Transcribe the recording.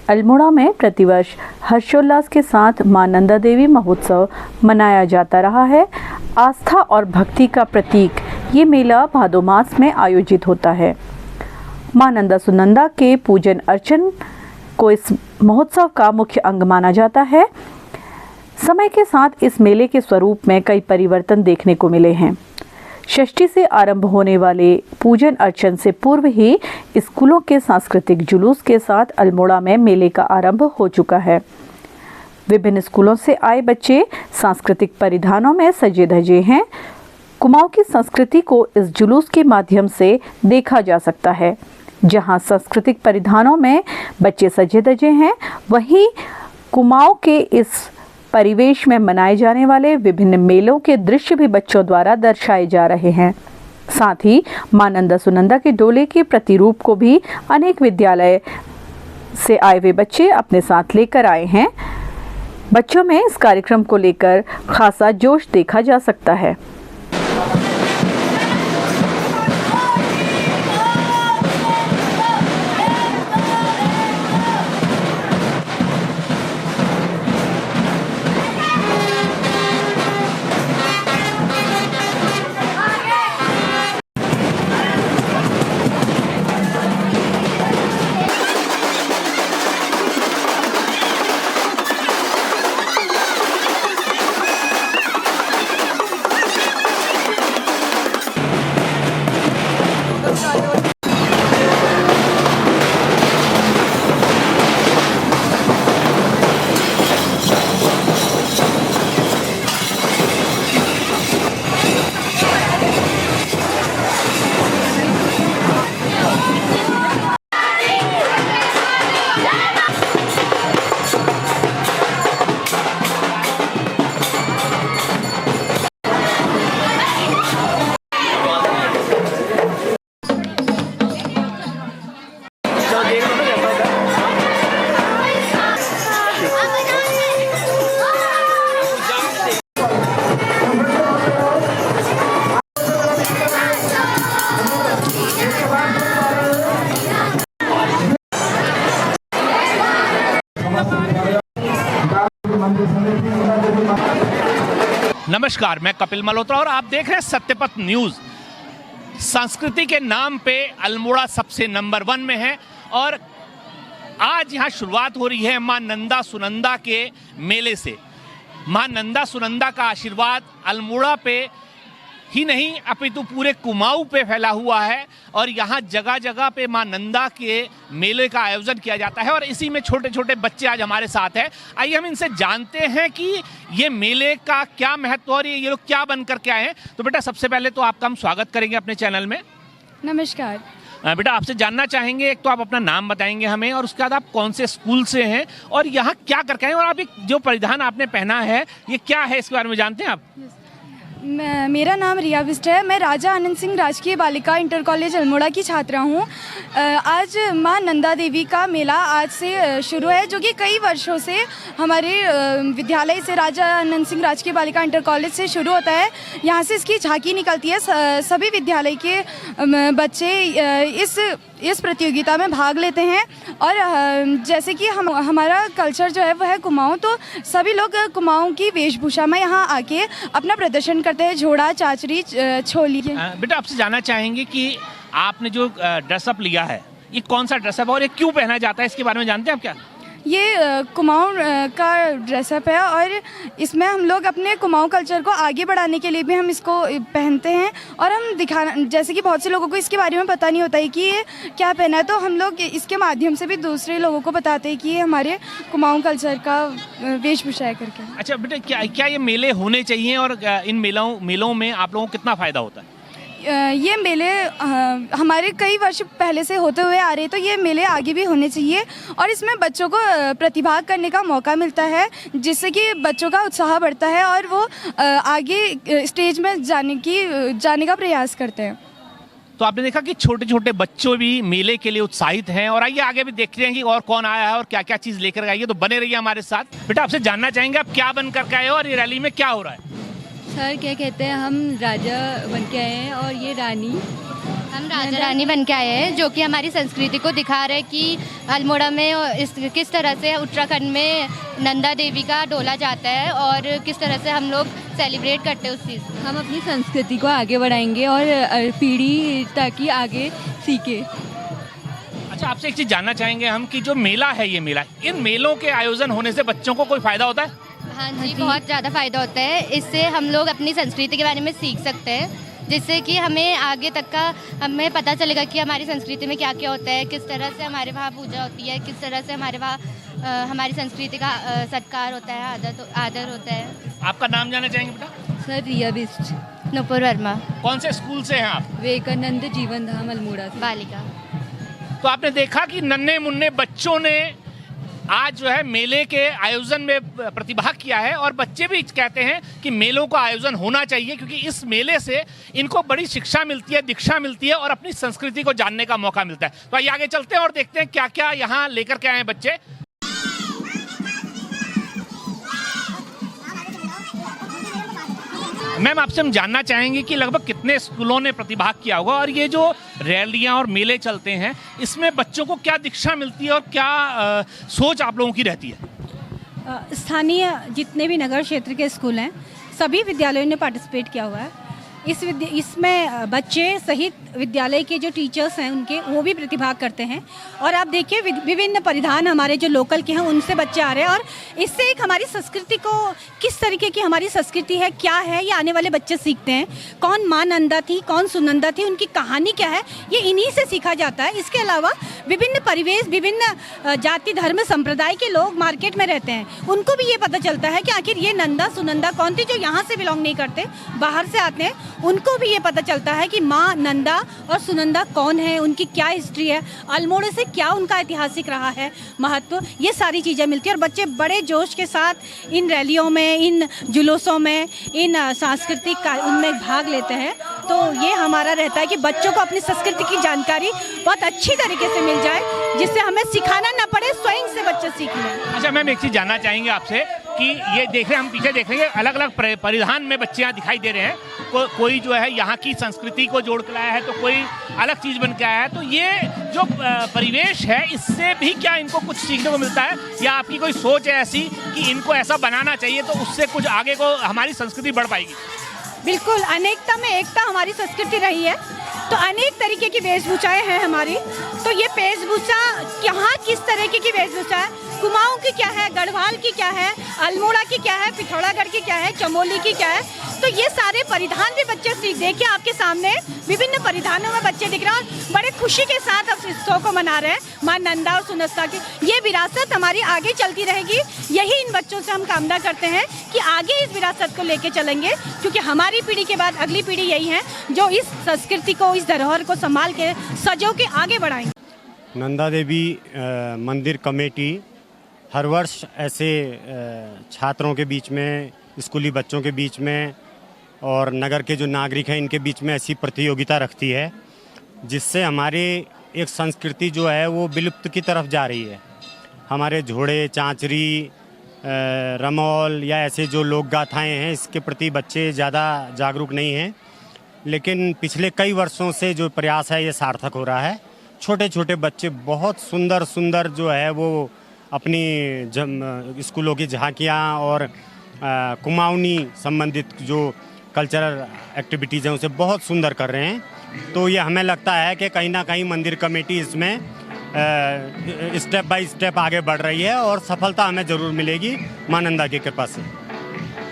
अल्मोड़ा में प्रतिवर्ष हर्षोल्लास के साथ मां नंदा देवी महोत्सव मनाया जाता रहा है। आस्था और भक्ति का प्रतीक ये मेला भादो मास में आयोजित होता है। मां नंदा सुनंदा के पूजन अर्चन को इस महोत्सव का मुख्य अंग माना जाता है। समय के साथ इस मेले के स्वरूप में कई परिवर्तन देखने को मिले हैं। षष्ठी से आरंभ होने वाले पूजन अर्चन से पूर्व ही स्कूलों के सांस्कृतिक जुलूस के साथ अल्मोड़ा में मेले का आरंभ हो चुका है। विभिन्न स्कूलों से आए बच्चे सांस्कृतिक परिधानों में सजे धजे हैं। कुमाऊं की संस्कृति को इस जुलूस के माध्यम से देखा जा सकता है। जहां सांस्कृतिक परिधानों में बच्चे सजे धजे हैं, वहीं कुमाऊं के इस परिवेश में मनाए जाने वाले विभिन्न मेलों के दृश्य भी बच्चों द्वारा दर्शाए जा रहे हैं। साथ ही मां नंदा सुनंदा के डोले के प्रतिरूप को भी अनेक विद्यालय से आए हुए बच्चे अपने साथ लेकर आए हैं। बच्चों में इस कार्यक्रम को लेकर खासा जोश देखा जा सकता है। नमस्कार, मैं कपिल मल्होत्रा और आप देख रहे हैं सत्यपथ न्यूज। संस्कृति के नाम पे अल्मोड़ा सबसे नंबर 1 में है और आज यहाँ शुरुआत हो रही है मां नंदा सुनंदा के मेले से। मां नंदा सुनंदा का आशीर्वाद अल्मोड़ा पे ही नहीं अपितु पूरे कुमाऊं पे फैला हुआ है और यहाँ जगह जगह पे मां नंदा के मेले का आयोजन किया जाता है और इसी में छोटे छोटे बच्चे आज हमारे साथ हैं। आइए हम इनसे जानते हैं कि ये मेले का क्या महत्व और ये लोग क्या बन कर के आए हैं। तो बेटा, सबसे पहले तो आपका हम स्वागत करेंगे अपने चैनल में। नमस्कार बेटा, आपसे जानना चाहेंगे, एक तो आप अपना नाम बताएंगे हमें और उसके बाद आप कौन से स्कूल से हैं और यहाँ क्या करके आए, और आप जो परिधान आपने पहना है ये क्या है, इसके बारे में जानते हैं आप? मेरा नाम रिया बिस्ट है। मैं राजा आनंद सिंह राजकीय बालिका इंटर कॉलेज अल्मोड़ा की छात्रा हूँ। आज मां नंदा देवी का मेला आज से शुरू है, जो कि कई वर्षों से हमारे विद्यालय से राजा आनंद सिंह राजकीय बालिका इंटर कॉलेज से शुरू होता है। यहाँ से इसकी झांकी निकलती है। सभी विद्यालय के बच्चे इस प्रतियोगिता में भाग लेते हैं और जैसे कि हमारा कल्चर जो है वह है कुमाऊं, तो सभी लोग कुमाऊं की वेशभूषा में यहाँ आके अपना प्रदर्शन करते हैं। झोड़ा, चाचरी, छोली। बेटा, आपसे जानना चाहेंगे कि आपने जो ड्रेसअप लिया है ये कौन सा ड्रेसअप है और ये क्यों पहना जाता है, इसके बारे में जानते हैं आप क्या? ये कुमाऊं का ड्रेसअप है और इसमें हम लोग अपने कुमाऊं कल्चर को आगे बढ़ाने के लिए भी हम इसको पहनते हैं और हम दिखाना, जैसे कि बहुत से लोगों को इसके बारे में पता नहीं होता है कि ये क्या पहना है, तो हम लोग इसके माध्यम से भी दूसरे लोगों को बताते हैं कि ये हमारे कुमाऊं कल्चर का वेशभूषा है करके। अच्छा बेटा, क्या ये मेले होने चाहिए और इन मेलों में आप लोगों को कितना फ़ायदा होता है? ये मेले हमारे कई वर्ष पहले से होते हुए आ रहे हैं, तो ये मेले आगे भी होने चाहिए और इसमें बच्चों को प्रतिभाग करने का मौका मिलता है, जिससे कि बच्चों का उत्साह बढ़ता है और वो आगे स्टेज में जाने का प्रयास करते हैं। तो आपने देखा कि छोटे छोटे बच्चों भी मेले के लिए उत्साहित हैं और आइए आगे भी देखते हैं कि और कौन आया है और क्या क्या चीज़ लेकर आई है। तो बने रहिए हमारे साथ। बेटा, आपसे जानना चाहेंगे आप क्या बन करके आए हो और ये रैली में क्या हो रहा है? सर क्या कहते हैं, हम राजा बन के आए हैं और ये रानी हम राजा रानी बन के आए हैं, जो कि हमारी संस्कृति को दिखा रहे हैं कि अल्मोड़ा में किस तरह से उत्तराखंड में नंदा देवी का डोला जाता है और किस तरह से हम लोग सेलिब्रेट करते हैं उस चीज़ को। हम अपनी संस्कृति को आगे बढ़ाएंगे और पीढ़ी ताकि आगे सीखे। अच्छा, आपसे एक चीज जानना चाहेंगे हम कि जो मेला है, ये मेला, इन मेलों के आयोजन होने से बच्चों को कोई फायदा होता है? हाँ जी, बहुत ज़्यादा फ़ायदा होता है। इससे हम लोग अपनी संस्कृति के बारे में सीख सकते हैं, जिससे कि हमें आगे तक का हमें पता चलेगा कि हमारी संस्कृति में क्या क्या होता है, किस तरह से हमारे वहाँ पूजा होती है, किस तरह से हमारे वहाँ हमारी संस्कृति का सत्कार होता है, आदर होता है। आपका नाम जानना चाहेंगे बेटा? सर रिया बिस्ट, नुपुर वर्मा, कौन से स्कूल से हैं आप? विवेकानंद जीवन धाम अल्मोड़ा से। बालिका। तो आपने देखा कि नन्हे मुन्ने बच्चों ने आज जो है मेले के आयोजन में प्रतिभाग किया है और बच्चे भी कहते हैं कि मेलों का आयोजन होना चाहिए, क्योंकि इस मेले से इनको बड़ी शिक्षा मिलती है, दीक्षा मिलती है और अपनी संस्कृति को जानने का मौका मिलता है। तो आइए आगे चलते हैं और देखते हैं क्या क्या यहाँ लेकर के आए हैं बच्चे। मैम, आपसे हम जानना चाहेंगे कि लगभग कितने स्कूलों ने प्रतिभाग किया होगा और ये जो रैलियां और मेले चलते हैं, इसमें बच्चों को क्या दीक्षा मिलती है और क्या सोच आप लोगों की रहती है? स्थानीय जितने भी नगर क्षेत्र के स्कूल हैं, सभी विद्यालयों ने पार्टिसिपेट किया हुआ है। इसमें बच्चे सहित विद्यालय के जो टीचर्स हैं उनके, वो भी प्रतिभाग करते हैं। और आप देखिए विभिन्न परिधान हमारे जो लोकल के हैं उनसे बच्चे आ रहे हैं और इससे एक हमारी संस्कृति को, किस तरीके की हमारी संस्कृति है, क्या है, ये आने वाले बच्चे सीखते हैं। कौन माँ नंदा थी, कौन सुनंदा थी, उनकी कहानी क्या है, ये इन्हीं से सीखा जाता है। इसके अलावा विभिन्न परिवेश, विभिन्न जाति धर्म संप्रदाय के लोग मार्केट में रहते हैं, उनको भी ये पता चलता है कि आखिर ये नंदा सुनंदा कौन थी, जो यहाँ से बिलोंग नहीं करते, बाहर से आते हैं, उनको भी ये पता चलता है कि माँ नंदा और सुनंदा कौन है, उनकी क्या हिस्ट्री है, अल्मोड़े से क्या उनका ऐतिहासिक रहा है महत्व, ये सारी चीज़ें मिलती हैं। और बच्चे बड़े जोश के साथ इन रैलियों में, इन जुलूसों में, इन सांस्कृतिक उनमें भाग लेते हैं। तो ये हमारा रहता है कि बच्चों को अपनी संस्कृति की जानकारी बहुत अच्छी तरीके से मिल जाए, जिससे हमें सिखाना ना पड़े, स्वयं से बच्चे सीख लें। अच्छा मैम, एक चीज़ जानना चाहेंगे आपसे कि ये देख रहे हैं, हम पीछे देख रहे हैं, अलग अलग परिधान में बच्चे यहाँ दिखाई दे रहे हैं। कोई जो है यहाँ की संस्कृति को जोड़ कर लाया है, तो कोई अलग चीज़ बन के आया है। तो ये जो परिवेश है, इससे भी क्या इनको कुछ सीखने को मिलता है, या आपकी कोई सोच है ऐसी कि इनको ऐसा बनाना चाहिए तो उससे कुछ आगे को हमारी संस्कृति बढ़ पाएगी? बिल्कुल, अनेकता में एकता हमारी संस्कृति रही है। तो अनेक तरीके की वेशभूषाएं हैं हमारी। तो ये वेशभूषा यहाँ किस तरीके की वेशभूषा है, कुमाऊं की क्या है, गढ़वाल की क्या है, अल्मोड़ा की क्या है, पिथौरागढ़ की क्या है, चमोली की क्या है, तो ये सारे परिधान भी बच्चे सीख। देखिए आपके सामने विभिन्न परिधानों में बच्चे दिख रहे हैं और बड़े खुशी के साथ अब उत्सव को मना रहे हैं। माँ नंदा और सुनस्ता की ये विरासत हमारी आगे चलती रहेगी। यही इन बच्चों से हम कामना करते हैं कि आगे इस विरासत को लेके चलेंगे, क्योंकि हमारी पीढ़ी के बाद अगली पीढ़ी यही है जो इस संस्कृति को, इस धरोहर को संभाल के सजो के आगे बढ़ाएंगे। नंदा देवी मंदिर कमेटी हर वर्ष ऐसे छात्रों के बीच में, स्कूली बच्चों के बीच में और नगर के जो नागरिक हैं इनके बीच में ऐसी प्रतियोगिता रखती है, जिससे हमारी एक संस्कृति जो है वो विलुप्त की तरफ जा रही है। हमारे झोड़े, चांचरी, रमौल या ऐसे जो लोक गाथाएँ हैं, इसके प्रति बच्चे ज़्यादा जागरूक नहीं हैं। लेकिन पिछले कई वर्षों से जो प्रयास है ये सार्थक हो रहा है। छोटे छोटे बच्चे बहुत सुंदर सुंदर जो है वो अपनी स्कूलों की झांकियाँ और कुमाऊनी संबंधित जो कल्चरल एक्टिविटीज़ हैं उसे बहुत सुंदर कर रहे हैं। तो ये हमें लगता है कि कहीं ना कहीं मंदिर कमेटी इसमें स्टेप बाय स्टेप आगे बढ़ रही है और सफलता हमें ज़रूर मिलेगी माँ नंदा की कृपा से।